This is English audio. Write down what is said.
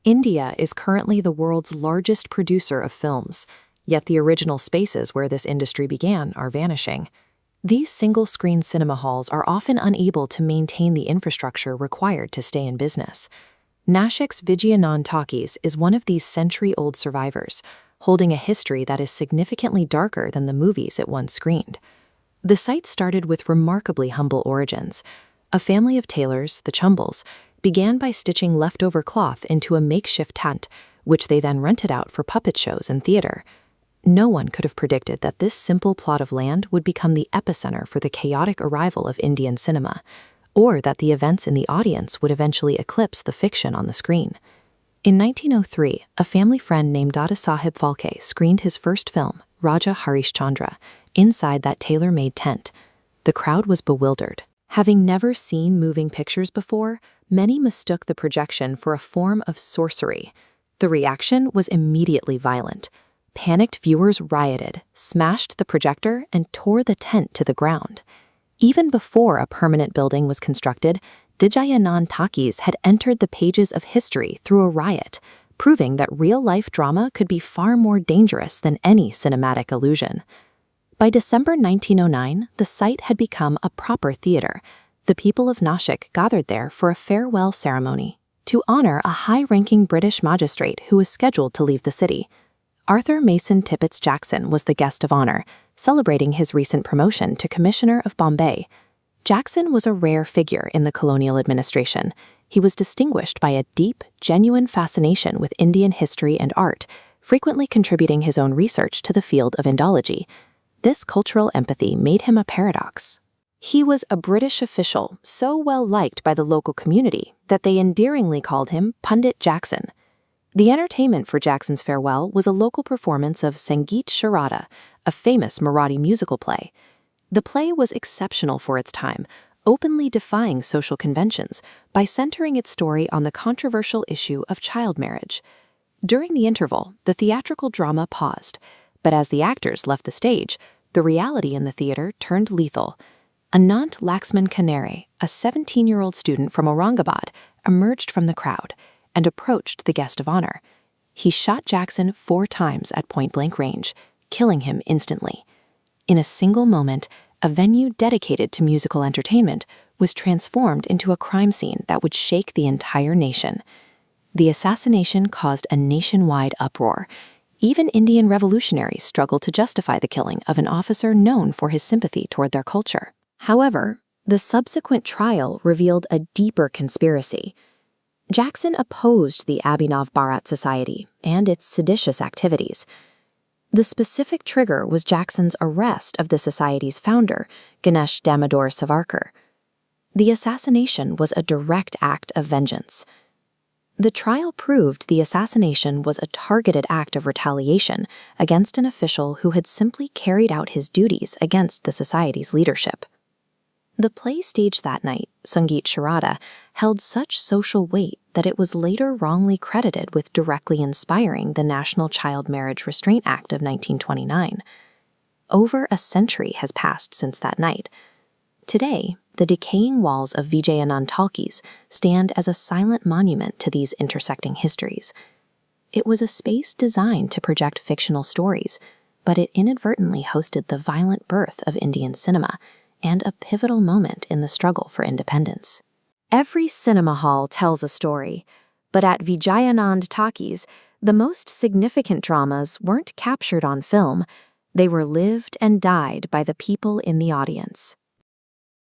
India is currently the world's largest producer of films, yet the original spaces where this industry began are vanishing. These single-screen cinema halls are often unable to maintain the infrastructure required to stay in business. Nashik's Vijayanand Talkies is one of these century-old survivors, holding a history that is significantly darker than the movies it once screened. The site started with remarkably humble origins. A family of tailors, the Chumbles, began by stitching leftover cloth into a makeshift tent, which they then rented out for puppet shows and theater. No one could have predicted that this simple plot of land would become the epicenter for the chaotic arrival of Indian cinema, or that the events in the audience would eventually eclipse the fiction on the screen. In 1903, a family friend named Dadasaheb Phalke screened his first film, Raja Harishchandra, inside that tailor-made tent. The crowd was bewildered. Having never seen moving pictures before, many mistook the projection for a form of sorcery. The reaction was immediately violent. Panicked viewers rioted, smashed the projector, and tore the tent to the ground. Even before a permanent building was constructed, Vijayanand Talkies had entered the pages of history through a riot, proving that real-life drama could be far more dangerous than any cinematic illusion. By December 1909, the site had become a proper theater. The people of Nashik gathered there for a farewell ceremony to honor a high-ranking British magistrate who was scheduled to leave the city. Arthur Mason Tippetts Jackson was the guest of honor, celebrating his recent promotion to Commissioner of Bombay. Jackson was a rare figure in the colonial administration. He was distinguished by a deep, genuine fascination with Indian history and art, frequently contributing his own research to the field of Indology. This cultural empathy made him a paradox. He was a British official so well liked by the local community that they endearingly called him Pandit Jackson. The entertainment for Jackson's farewell was a local performance of Sangeet Sharada, a famous Marathi musical play. The play was exceptional for its time, openly defying social conventions by centering its story on the controversial issue of child marriage. During the interval, the theatrical drama paused, but as the actors left the stage, the reality in the theater turned lethal. Anant Laxman Kanhere, a 17-year-old student from Aurangabad, emerged from the crowd and approached the guest of honor. He shot Jackson 4 times at point-blank range, killing him instantly. In a single moment, a venue dedicated to musical entertainment was transformed into a crime scene that would shake the entire nation. The assassination caused a nationwide uproar. Even Indian revolutionaries struggled to justify the killing of an officer known for his sympathy toward their culture. However, the subsequent trial revealed a deeper conspiracy. Jackson opposed the Abhinav Bharat Society and its seditious activities. The specific trigger was Jackson's arrest of the society's founder, Ganesh Damodar Savarkar. The assassination was a direct act of vengeance. The trial proved the assassination was a targeted act of retaliation against an official who had simply carried out his duties against the society's leadership. The play staged that night, Sangeet Sharada, held such social weight that it was later wrongly credited with directly inspiring the National Child Marriage Restraint Act of 1929. Over a century has passed since that night. Today, the decaying walls of Vijayanand Talkies stand as a silent monument to these intersecting histories. It was a space designed to project fictional stories, but it inadvertently hosted the violent birth of Indian cinema and a pivotal moment in the struggle for independence. Every cinema hall tells a story, but at Vijayanand Talkies, the most significant dramas weren't captured on film. They were lived and died by the people in the audience.